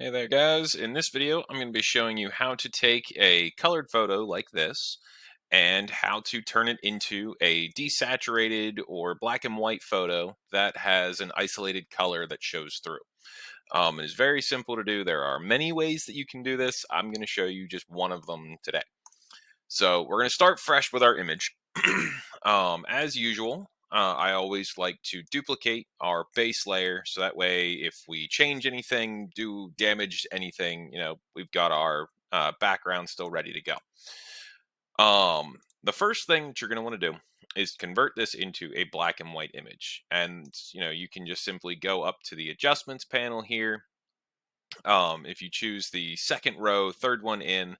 Hey there guys, in this video I'm going to be showing you how to take a colored photo like this and how to turn it into a desaturated or black and white photo that has an isolated color that shows through. It is very simple to do. There are many ways that you can do this. I'm going to show you just one of them today. So we're going to start fresh with our image. As usual, I always like to duplicate our base layer so that way if we change anything, do damage anything, we've got our background still ready to go. The first thing that you're going to want to do is convert this into a black and white image. And, you can just simply go up to the adjustments panel here. If you choose the second row, third one in,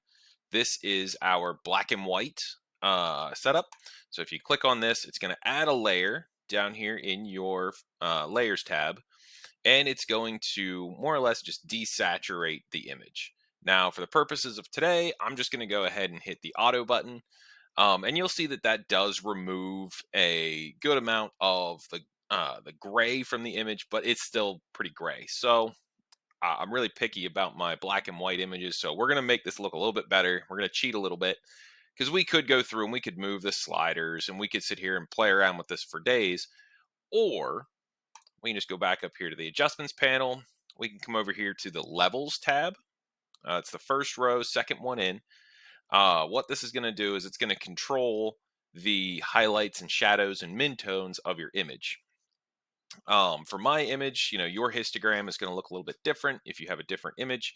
this is our black and white setup. So if you click on this, it's going to add a layer down here in your layers tab, and it's going to more or less just desaturate the image. Now, for the purposes of today, I'm just going to go ahead and hit the auto button, and you'll see that that does remove a good amount of the gray from the image, but it's still pretty gray. So I'm really picky about my black and white images, so we're going to make this look a little bit better. We're going to cheat a little bit because we could go through and we could move the sliders and we could sit here and play around with this for days, or we can just go back up here to the adjustments panel. We can come over here to the levels tab. It's the first row, second one in. What this is going to do is it's going to control the highlights and shadows and midtones of your image. For my image, your histogram is going to look a little bit different if you have a different image.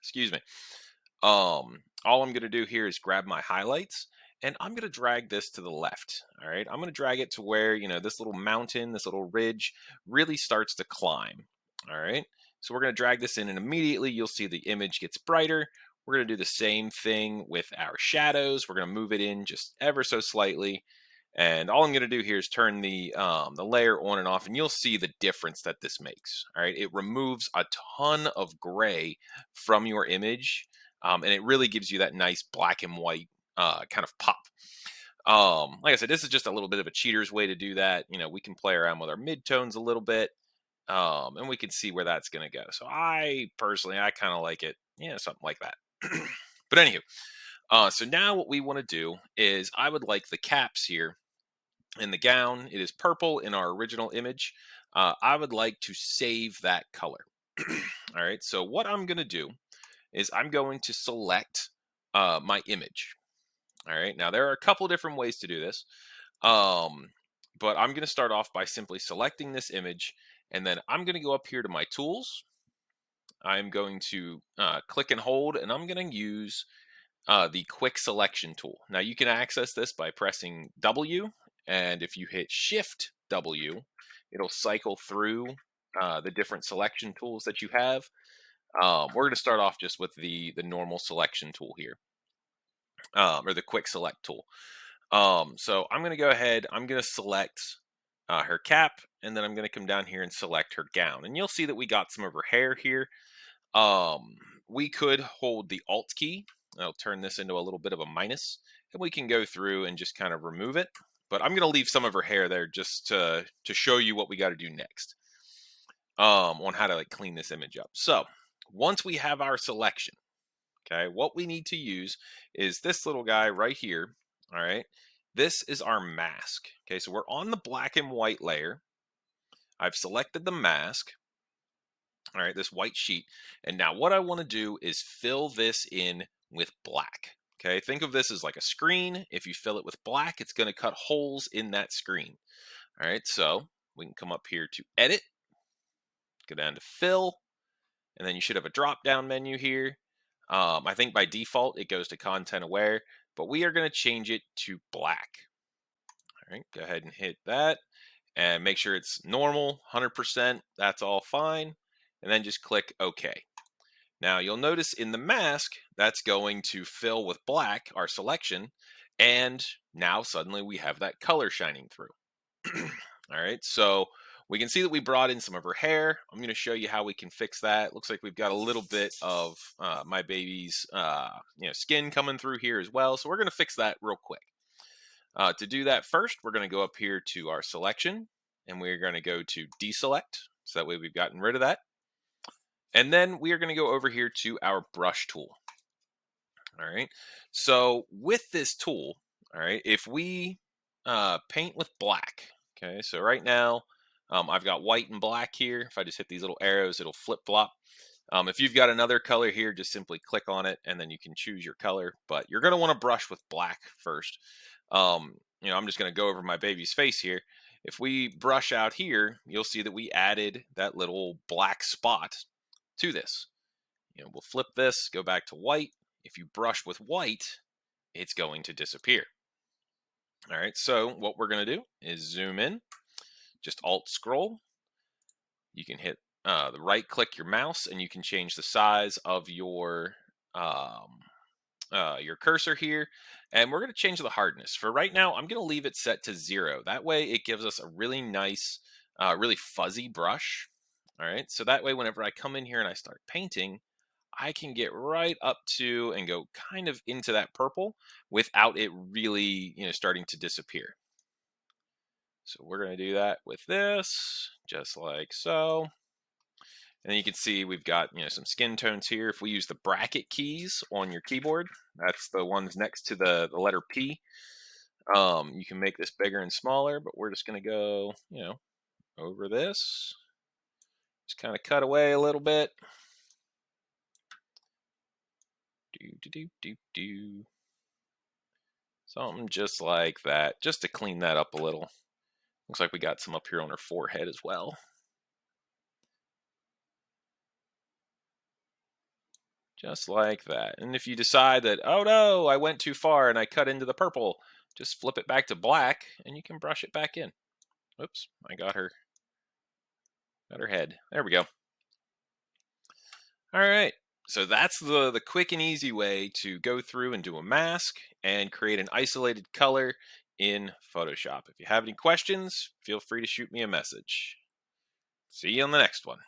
Excuse me. All I'm going to do here is grab my highlights and I'm going to drag this to the left. All right. I'm going to drag it to where, this little mountain, this little ridge really starts to climb. All right. So we're going to drag this in and immediately you'll see the image gets brighter. We're going to do the same thing with our shadows. We're going to move it in just ever so slightly. And all I'm going to do here is turn the layer on and off, and you'll see the difference that this makes. All right, it removes a ton of gray from your image, and it really gives you that nice black and white kind of pop. Like I said, this is just a little bit of a cheater's way to do that. We can play around with our midtones a little bit, and we can see where that's going to go. So I personally, I kind of like it, something like that. But anywho, so now what we want to do is I would like the caps here. In the gown, it is purple in our original image. I would like to save that color. All right, so what I'm going to do is I'm going to select my image. All right, now there are a couple different ways to do this, but I'm going to start off by simply selecting this image, and then I'm going to go up here to my tools. I'm going to click and hold, and I'm going to use the quick selection tool. Now you can access this by pressing W, and if you hit Shift W, it'll cycle through the different selection tools that you have. We're going to start off just with the normal selection tool here, or the quick select tool. So I'm going to go ahead, I'm going to select her cap, and then I'm going to come down here and select her gown. And you'll see that we got some of her hair here. We could hold the Alt key. I'll turn this into a little bit of a minus, and we can go through and just kind of remove it. But I'm going to leave some of her hair there just to show you what we got to do next on how to clean this image up. So once we have our selection, okay, what we need to use is this little guy right here. All right, this is our mask. Okay, so we're on the black and white layer. I've selected the mask. All right, this white sheet. And now what I want to do is fill this in with black. Okay, think of this as like a screen. If you fill it with black, it's going to cut holes in that screen. All right, so we can come up here to edit, go down to fill, and then you should have a drop down menu here. I think by default it goes to content aware, but we are going to change it to black. All right, go ahead and hit that and make sure it's normal, 100%. That's all fine. And then just click OK. Now you'll notice in the mask, that's going to fill with black, our selection, and now suddenly we have that color shining through. All right, so we can see that we brought in some of her hair. I'm going to show you how we can fix that. Looks like we've got a little bit of my baby's skin coming through here as well, so we're going to fix that real quick. To do that first, we're going to go up here to our selection, and we're going to go to deselect, so that way we've gotten rid of that. And then we are going to go over here to our brush tool. All right. So with this tool, all right, if we paint with black, okay, so right now I've got white and black here. If I just hit these little arrows, it'll flip flop. If you've got another color here, just simply click on it and then you can choose your color. But you're going to want to brush with black first. I'm just going to go over my baby's face here. If we brush out here, you'll see that we added that little black spot to this. We'll flip this, go back to white. If you brush with white, it's going to disappear. All right, so what we're going to do is zoom in, just Alt scroll. You can hit the right click your mouse and you can change the size of your cursor here. And we're going to change the hardness. For right now, I'm going to leave it set to 0. That way it gives us a really nice, really fuzzy brush. All right, so that way whenever I come in here and I start painting, I can get right up to and go kind of into that purple without it really, starting to disappear. So we're going to do that with this, just like so. And then you can see we've got, some skin tones here. If we use the bracket keys on your keyboard, that's the ones next to the letter P. You can make this bigger and smaller, but we're just going to go, over this. Just kind of cut away a little bit. Do. Something just like that, just to clean that up a little. Looks like we got some up here on her forehead as well. Just like that. And if you decide that, oh no, I went too far and I cut into the purple, just flip it back to black and you can brush it back in. Oops, I got her head. There we go. All right. So that's the quick and easy way to go through and do a mask and create an isolated color in Photoshop. If you have any questions, feel free to shoot me a message. See you on the next one.